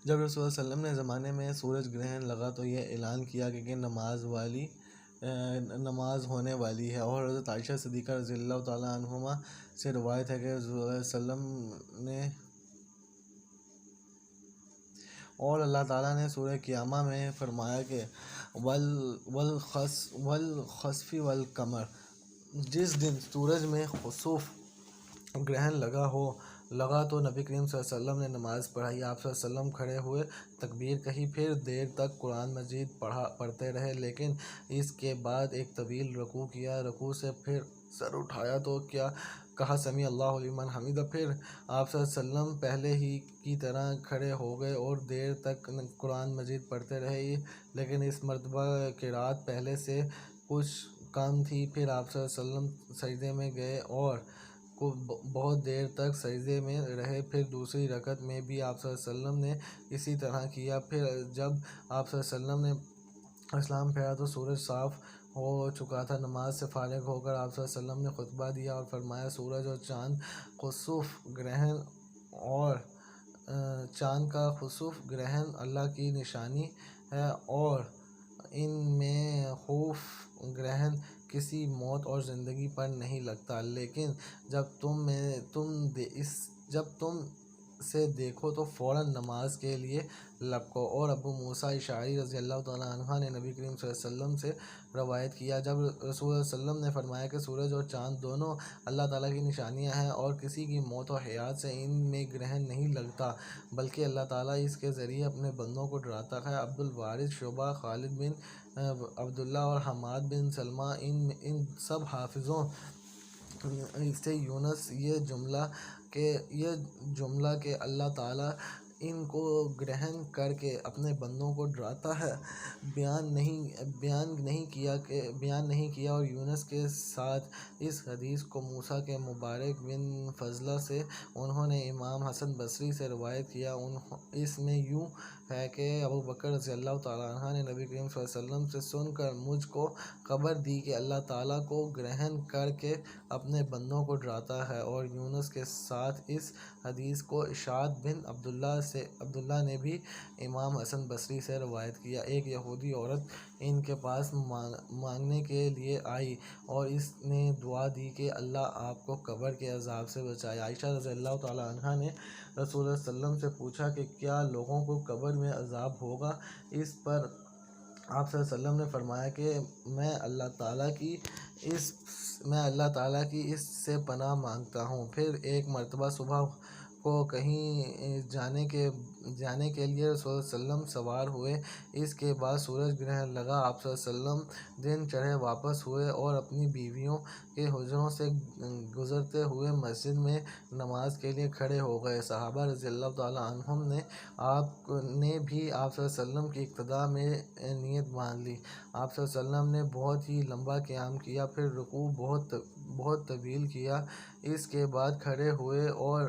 جب رسول صلی اللہ علیہ وسلم نے زمانے میں سورج گرہن لگا تو یہ اعلان کیا کہ نماز ہونے والی ہے، اور حضرت عائشہ صدیقہ رضی اللہ تعالیٰ عنہما سے روایت ہے کہ رسول اللہ صلی اللہ علیہ وسلم نے اور اللہ تعالیٰ نے سورہ قیامہ میں فرمایا کہ والخسف والقمر، جس دن سورج میں خسوف گرہن لگا تو نبی کریم صلی اللہ علیہ وسلم نے نماز پڑھائی۔ آپ صلی اللہ علیہ وسلم کھڑے ہوئے، تکبیر کہی، پھر دیر تک قرآن مجید پڑھتے رہے، لیکن اس کے بعد ایک طویل رکوع کیا۔ رکوع سے پھر سر اٹھایا تو کہا سمیع اللہ لمن حمدہ۔ پھر آپ صلی اللہ علیہ وسلم پہلے ہی کی طرح کھڑے ہو گئے اور دیر تک قرآن مجید پڑھتے رہے، لیکن اس مرتبہ قرات پہلے سے کچھ کم تھی۔ پھر آپ صلی اللہ علیہ وسلم سجدے میں گئے اور بہت دیر تک سجدے میں رہے۔ پھر دوسری رکعت میں بھی آپ صلی اللہ علیہ وسلم نے اسی طرح کیا۔ پھر جب آپ صلی اللہ علیہ وسلم نے اسلام پھیرا تو سورج صاف ہو چکا تھا۔ نماز سے فارغ ہو کر آپ صلی اللہ علیہ وسلم نے خطبہ دیا اور فرمایا، سورج اور چاند کا خسوف گرہن اللہ کی نشانی ہے، اور ان میں خوف گرہن کسی موت اور زندگی پر نہیں لگتا، لیکن جب تم سے دیکھو تو فوراً نماز کے لیے لپکو۔ اور ابو موسیٰ اشعری رضی اللہ تعالیٰ عنہ نے نبی کریم صلی اللہ علیہ وسلم سے روایت کیا، جب رسول اللہ صلی اللہ علیہ وسلم نے فرمایا کہ سورج اور چاند دونوں اللہ تعالیٰ کی نشانیاں ہیں اور کسی کی موت و حیات سے ان میں گرہن نہیں لگتا، بلکہ اللہ تعالیٰ اس کے ذریعے اپنے بندوں کو ڈراتا ہے۔ عبد الوارث، شعبہ، خالد بن عبداللہ اور حماد بن سلمہ ان سب حافظوں سے یونس یہ جملہ کہ اللہ تعالیٰ ان کو گرہن کر کے اپنے بندوں کو ڈراتا ہے بیان نہیں کیا، اور یونس کے ساتھ اس حدیث کو موسیٰ کے مبارک بن فضلہ سے انہوں نے امام حسن بصری سے روایت کیا۔ اس میں یوں ہے کہ ابو بکر رضی اللہ تعالیٰ عنہ نے نبی کریم صلی اللہ علیہ وسلم سے سن کر مجھ کو خبر دی کہ اللہ تعالیٰ کو گرہن کر کے اپنے بندوں کو ڈراتا ہے، اور یونس کے ساتھ اس حدیث کو اشعث بن عبداللہ نے بھی امام حسن بصری سے روایت کیا۔ ایک یہودی عورت ان کے پاس مانگنے کے لیے آئی اور اس نے دعا دی کہ اللہ آپ کو قبر کے عذاب سے بچائے۔ عائشہ رضی اللہ تعالیٰ عنہ نے رسول اللہ صلی اللہ علیہ وسلم سے پوچھا کہ کیا لوگوں کو قبر میں عذاب ہوگا؟ اس پر آپ صلی اللہ علیہ وسلم نے فرمایا کہ میں اللہ تعالیٰ کی اس سے پناہ مانگتا ہوں۔ پھر ایک مرتبہ صبح کو کہیں جانے کے لیے رسول اللہ صلی اللہ علیہ وسلم سوار ہوئے۔ اس کے بعد سورج گرہن لگا۔ آپ صلی اللہ علیہ وسلم دن چڑھے واپس ہوئے اور اپنی بیویوں کے حجروں سے گزرتے ہوئے مسجد میں نماز کے لیے کھڑے ہو گئے۔ صحابہ رضی اللہ تعالیٰ عنہم نے بھی آپ صلی اللہ علیہ وسلم کی اقتداء میں نیت باندھ لی۔ آپ صلی اللہ علیہ وسلم نے بہت ہی لمبا قیام کیا، پھر رکوع بہت طویل کیا، اس کے بعد کھڑے ہوئے اور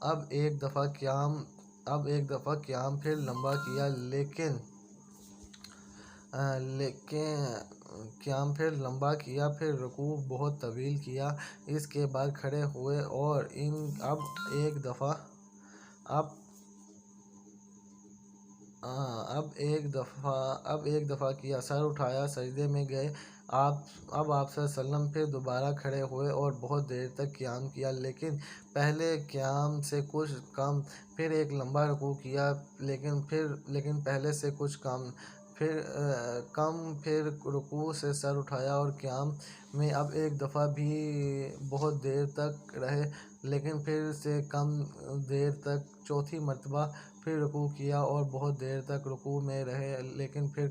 اب ایک دفعہ قیام پھر لمبا کیا، پھر رکوع بہت طویل کیا، اس کے بعد کھڑے ہوئے اور اب ایک دفعہ کیا، سر اٹھایا، سجدے میں گئے۔ اب آپ صلی اللہ علیہ وسلم پھر دوبارہ کھڑے ہوئے اور بہت دیر تک قیام کیا، لیکن پہلے قیام سے کچھ کم، پھر ایک لمبا رکوع کیا، لیکن پہلے سے کچھ کم، پھر رکوع سے سر اٹھایا اور قیام میں اب ایک دفعہ بھی بہت دیر تک رہے، لیکن پھر سے کم دیر تک، چوتھی مرتبہ پھر رکوع کیا اور بہت دیر تک رکوع میں رہے، لیکن پھر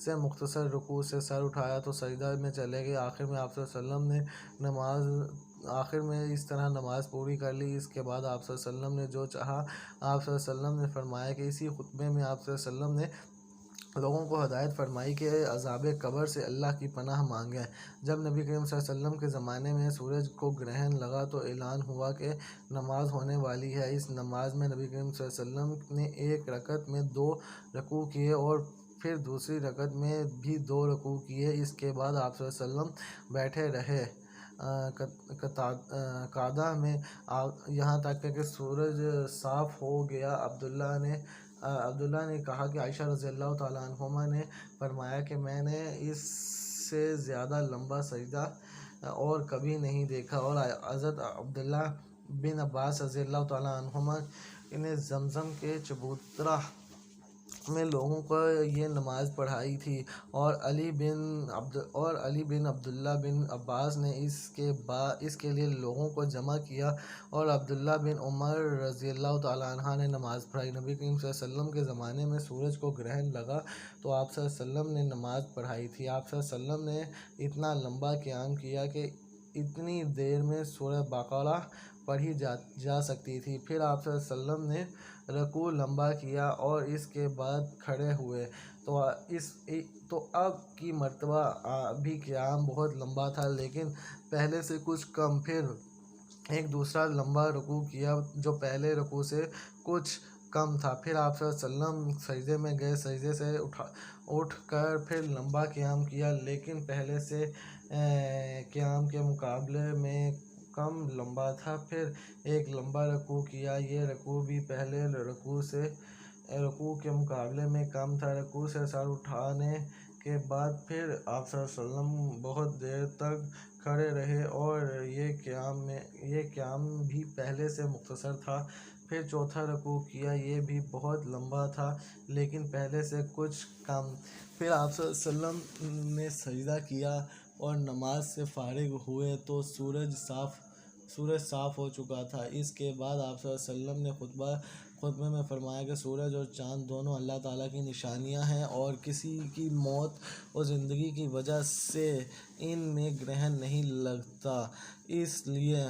سے مختصر رکوع سے سر اٹھایا تو سجدہ میں چلے گئے۔ آخر میں آپ صلی اللہ علیہ وسلم نے اس طرح نماز پوری کر لی۔ اس کے بعد آپ صلی اللہ علیہ وسلم نے جو چاہا، آپ صلی اللہ علیہ وسلم نے فرمایا کہ اسی خطبے میں آپ صلی اللہ علیہ وسلم نے لوگوں کو ہدایت فرمائی کہ عذاب قبر سے اللہ کی پناہ مانگیں۔ جب نبی کریم صلی اللہ علیہ وسلم کے زمانے میں سورج کو گرہن لگا تو اعلان ہوا کہ نماز ہونے والی ہے۔ اس نماز میں نبی کریم صلی اللہ علیہ وسلم نے ایک رکعت میں 2 رکوع کیے اور پھر دوسری رکعت میں بھی 2 رکوع کیے۔ اس کے بعد آپ صلی اللہ علیہ وسلم بیٹھے رہے قعدہ میں یہاں تک کہ سورج صاف ہو گیا۔ عبداللہ نے کہا کہ عائشہ رضی اللہ تعالیٰ عنہما نے فرمایا کہ میں نے اس سے زیادہ لمبا سجدہ اور کبھی نہیں دیکھا، اور حضرت عبداللہ بن عباس رضی اللہ تعالیٰ عنہما نے زمزم کے چبوترا میں لوگوں کو یہ نماز پڑھائی تھی، اور علی بن عبداللہ بن عباس نے اس کے لیے لوگوں کو جمع کیا، اور عبداللہ بن عمر رضی اللہ تعالیٰ عنہ نے نماز پڑھائی۔ نبی کریم صلی اللہ علیہ وسلم کے زمانے میں سورج کو گرہن لگا تو آپ صلی اللہ علیہ وسلم نے نماز پڑھائی تھی۔ آپ صلی اللہ علیہ وسلم نے اتنا لمبا قیام کیا کہ اتنی دیر میں سورہ بقرہ پڑھی جا سکتی تھی۔ پھر آپ صلی اللہ علیہ وسلم نے رکوع لمبا کیا اور اس کے بعد کھڑے ہوئے تو اب کی مرتبہ بھی قیام بہت لمبا تھا، لیکن پہلے سے کچھ کم۔ پھر ایک دوسرا لمبا رکوع کیا جو پہلے رکوع سے کچھ کم تھا۔ پھر آپ صلی اللہ علیہ وسلم سجدے میں گئے، سجدے سے اٹھ کر پھر لمبا قیام کیا، لیکن پہلے سے قیام کے مقابلے میں کم لمبا تھا۔ پھر ایک لمبا رکوع کیا، یہ رکوع بھی پہلے رکوع کے مقابلے میں کم تھا۔ رکوع سے سر اٹھانے کے بعد پھر آپ صلی اللہ علیہ وسلم بہت دیر تک کھڑے رہے اور یہ قیام بھی پہلے سے مختصر تھا۔ پھر چوتھا رکوع کیا، یہ بھی بہت لمبا تھا لیکن پہلے سے کچھ کم۔ پھر آپ صلی اللہ علیہ وسلم نے سجدہ کیا اور نماز سے فارغ ہوئے تو سورج صاف ہو چکا تھا۔ اس کے بعد آپ صلی اللہ علیہ وسلم نے خطبے میں فرمایا کہ سورج اور چاند دونوں اللہ تعالیٰ کی نشانیاں ہیں اور کسی کی موت اور زندگی کی وجہ سے ان میں گرہن نہیں لگتا، اس لیے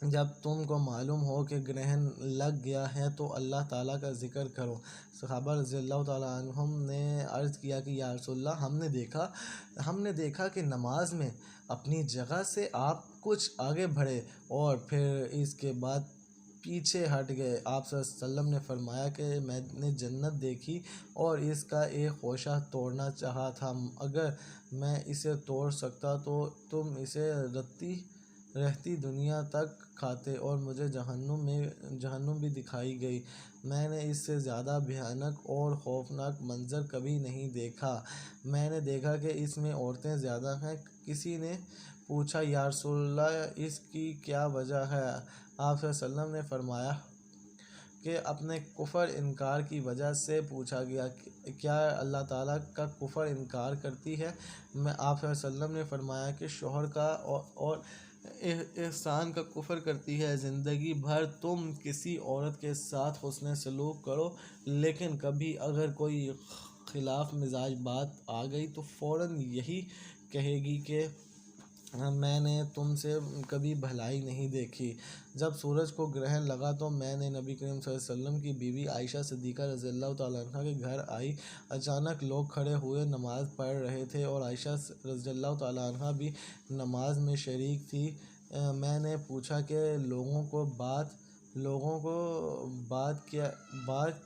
جب تم کو معلوم ہو کہ گرہن لگ گیا ہے تو اللہ تعالیٰ کا ذکر کرو۔ صحابہ رضی اللہ تعالیٰ عنہم نے عرض کیا کہ یا رسول اللہ، ہم نے دیکھا کہ نماز میں اپنی جگہ سے آپ کچھ آگے بڑھے اور پھر اس کے بعد پیچھے ہٹ گئے۔ آپ صلی اللہ علیہ وسلم نے فرمایا کہ میں نے جنت دیکھی اور اس کا ایک خوشہ توڑنا چاہا تھا، اگر میں اسے توڑ سکتا تو تم اسے رہتی دنیا تک کھاتے، اور مجھے جہنم بھی دکھائی گئی۔ میں نے اس سے زیادہ بھیانک اور خوفناک منظر کبھی نہیں دیکھا۔ میں نے دیکھا کہ اس میں عورتیں زیادہ ہیں۔ کسی نے پوچھا یا رسول اللہ، اس کی کیا وجہ ہے؟ آپ صلی اللہ علیہ وسلم نے فرمایا کہ اپنے کفر انکار کی وجہ سے پوچھا گیا، کیا اللہ تعالیٰ کا کفر انکار کرتی ہے؟ آپ صلی اللہ علیہ وسلم نے فرمایا کہ شوہر کا اور احسان کا کفر کرتی ہے۔ زندگی بھر تم کسی عورت کے ساتھ حسن سلوک کرو، لیکن کبھی اگر کوئی خلاف مزاج بات آ گئی تو فوراً یہی کہے گی کہ میں نے تم سے کبھی بھلائی نہیں دیکھی۔ جب سورج کو گرہن لگا تو میں نے نبی کریم صلی اللہ علیہ وسلم کی بیوی عائشہ صدیقہ رضی اللہ تعالیٰ عنہ کے گھر آئی۔ اچانک لوگ کھڑے ہوئے نماز پڑھ رہے تھے اور عائشہ رضی اللہ تعالیٰ عنہ بھی نماز میں شریک تھی۔ میں نے پوچھا کہ لوگوں کو بات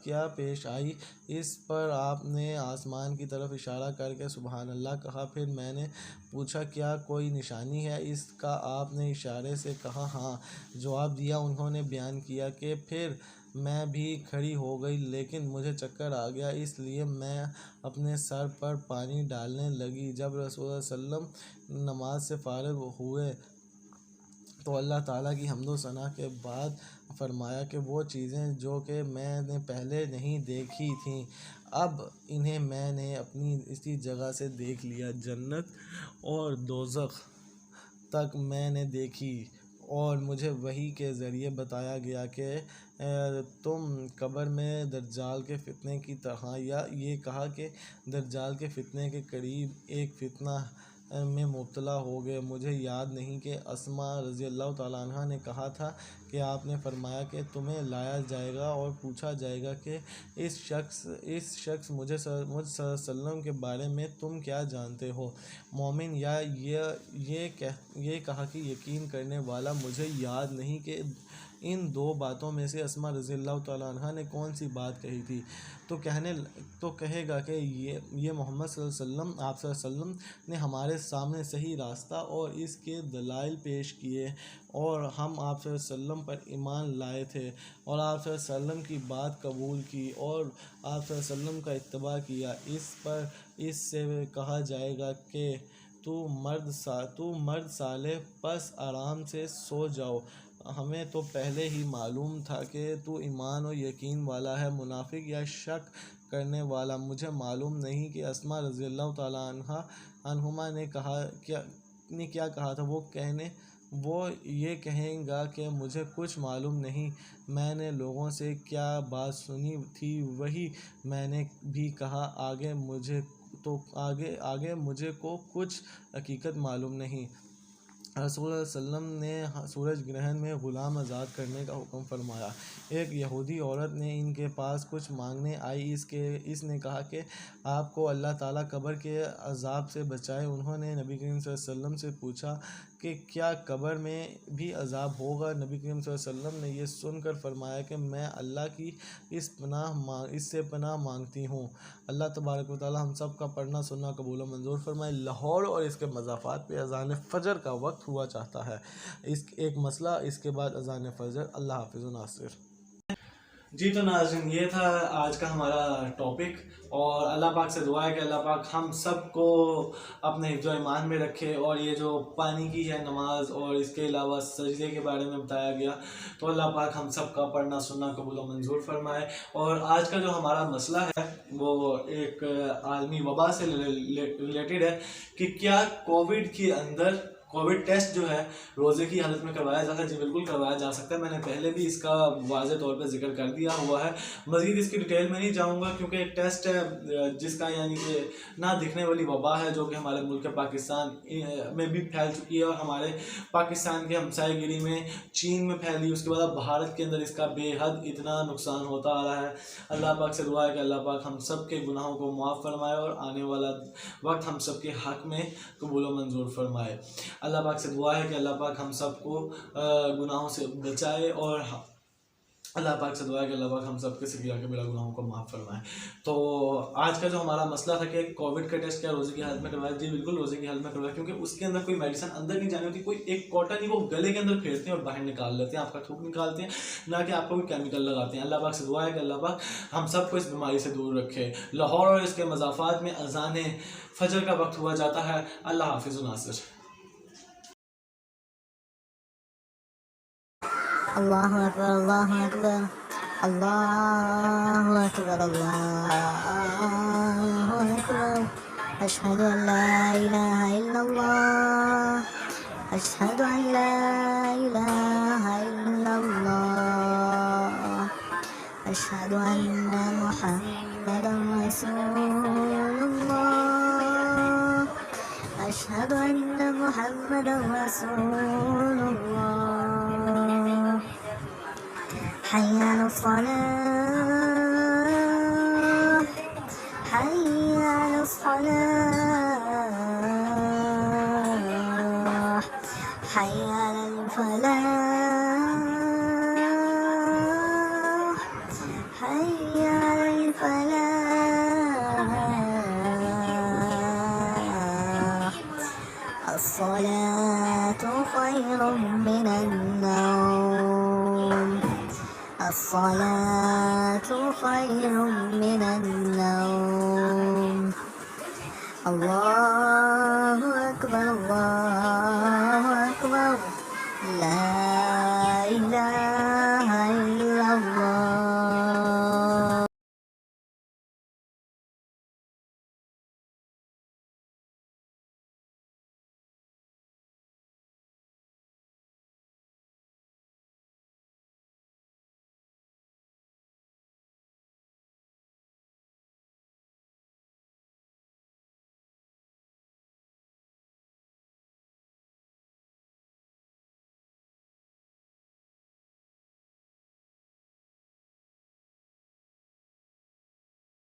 کیا پیش آئی؟ اس پر آپ نے آسمان کی طرف اشارہ کر کے سبحان اللہ کہا۔ پھر میں نے پوچھا کیا کوئی نشانی ہے اس کا؟ آپ نے اشارے سے کہا ہاں جواب دیا۔ انہوں نے بیان کیا کہ پھر میں بھی کھڑی ہو گئی لیکن مجھے چکر آ گیا، اس لیے میں اپنے سر پر پانی ڈالنے لگی۔ جب رسول اللہ صلی اللہ علیہ وسلم نماز سے فارغ ہوئے تو اللہ تعالیٰ کی حمد و ثنا کے بعد فرمایا کہ وہ چیزیں جو کہ میں نے پہلے نہیں دیکھی تھیں اب انہیں میں نے اپنی اسی جگہ سے دیکھ لیا۔ جنت اور دوزخ تک میں نے دیکھی اور مجھے وحی کے ذریعے بتایا گیا کہ تم قبر میں دجال کے فتنے کی طرح، یا یہ کہا کہ دجال کے فتنے کے قریب ایک فتنہ میں مبتلا ہو گئے۔ مجھے یاد نہیں کہ اسما رضی اللہ تعالیٰ عنہ نے کہا تھا کہ آپ نے فرمایا کہ تمہیں لایا جائے گا اور پوچھا جائے گا کہ اس شخص مجھ صلی اللہ علیہ وسلم کے بارے میں تم کیا جانتے ہو؟ مومن یا یہ کہا کہ یقین کرنے والا مجھے یاد نہیں کہ ان دو باتوں میں سے اسما رضی اللہ تعالیٰ عنہ نے کون سی بات کہی تھی، تو کہے گا کہ یہ محمد صلی اللہ علیہ وسلم آپ صلی اللہ علیہ وسلم نے ہمارے سامنے صحیح راستہ اور اس کے دلائل پیش کیے اور ہم آپ صلی اللہ علیہ وسلم پر ایمان لائے تھے اور آپ صلی اللہ علیہ وسلم کی بات قبول کی اور آپ صلی اللہ علیہ وسلم کا اتباع کیا۔ اس سے کہا جائے گا کہ تو مرد صالح، پس آرام سے سو جاؤ، ہمیں تو پہلے ہی معلوم تھا کہ تو ایمان و یقین والا ہے۔ منافق یا شک کرنے والا، مجھے معلوم نہیں کہ اسما رضی اللہ تعالیٰ عنہما نے کیا کہا تھا۔ وہ یہ کہیں گا کہ مجھے کچھ معلوم نہیں، میں نے لوگوں سے کیا بات سنی تھی وہی میں نے بھی کہا، آگے مجھے کو کچھ حقیقت معلوم نہیں۔ رسول اللہ صلی اللہ علیہ وسلم نے سورج گرہن میں غلام آزاد کرنے کا حکم فرمایا۔ ایک یہودی عورت نے ان کے پاس کچھ مانگنے آئی، اس نے کہا کہ آپ کو اللہ تعالیٰ قبر کے عذاب سے بچائے۔ انہوں نے نبی کریم صلی اللہ علیہ وسلم سے پوچھا کہ کیا قبر میں بھی عذاب ہوگا؟ نبی کریم صلی اللہ علیہ وسلم نے یہ سن کر فرمایا کہ میں اللہ کی اس سے پناہ مانگتی ہوں۔ اللہ تبارک و تعالیٰ ہم سب کا پڑھنا سننا قبول و منظور فرمائے۔ لاہور اور اس کے مضافات پہ اذان فجر کا وقت ہوا چاہتا ہے، ایک مسئلہ، اس کے بعد اذان فجر۔ اللہ حافظ و ناصر۔ جی تو ناظرین، یہ تھا آج کا ہمارا ٹاپک، اور اللہ پاک سے دعا ہے کہ اللہ پاک ہم سب کو اپنے حفظ و ایمان میں رکھے، اور یہ جو پانی کی ہے نماز اور اس کے علاوہ سجدے کے بارے میں بتایا گیا، تو اللہ پاک ہم سب کا پڑھنا سننا قبول و منظور فرمائے۔ اور آج کا جو ہمارا مسئلہ ہے وہ ایک عالمی وبا سے ریلیٹڈ ہے کہ کیا کووڈ کے اندر کووڈ ٹیسٹ جو ہے روزے کی حالت میں کروایا جاتا ہے؟ جی بالکل کروایا جا سکتا ہے، میں نے پہلے بھی اس کا واضح طور پہ ذکر کر دیا ہوا ہے، مزید اس کی ڈیٹیل میں نہیں جاؤں گا، کیونکہ ایک ٹیسٹ ہے جس کا یعنی کہ نہ دکھنے والی وبا ہے، جو کہ ہمارے ملک پاکستان میں بھی پھیل چکی ہے، اور ہمارے پاکستان کے ہمسائے گیری میں چین میں پھیلی، اس کے بعد اب بھارت کے اندر اس کا بے حد اتنا نقصان ہوتا آ رہا ہے۔ اللہ پاک سے دعا ہے کہ اللہ پاک ہم سب کے گناہوں کو معاف فرمائے اور آنے والا وقت ہم سب کے حق میں قبول و منظور فرمائے۔ اللہ پاک سے دعا ہے کہ اللہ پاک ہم سب کو گناہوں سے بچائے، اور اللہ پاک سے دعا ہے کہ اللہ پاک ہم سب کے صغیرہ کبیرہ گناہوں کو معاف فرمائے۔ تو آج کا جو ہمارا مسئلہ تھا کہ کووڈ کا ٹیسٹ کیا روزے کی حالت میں کروایا؟ جی بالکل روزے کی حالت میں کروایا، کیونکہ اس کے اندر کوئی میڈیسن اندر نہیں جانی ہوتی، کوئی ایک کاٹن ہی وہ گلے کے اندر پھیرتے ہیں اور باہر نکال لیتے ہیں، آپ کا تھوک نکالتے ہیں، نہ کہ آپ کو کوئی کیمیکل لگاتے ہیں۔ اللہ پاک سے دعا ہے کہ اللہ پاک ہم سب کو اس بیماری سے دور رکھے۔ لاہور اور اس کے مضافات میں اذان فجر کا وقت ہوا جاتا ہے۔ اللہ حافظ و ناصر۔ اللہ اکبر، اللہ اکبر، اللہ اکبر، اللہ اکبر، اشہد ان لا الہ الا اللہ، اشہد ان لا الہ الا اللہ، اشہد ان محمد رسول اللہ، اشہد ان محمد رسول اللہ۔ حي على الصلاة، حي على الصلاة، حي على الفلاح، حي على الفلاح، الصلاة خير من النوم، الصلاة خير من النوم، الله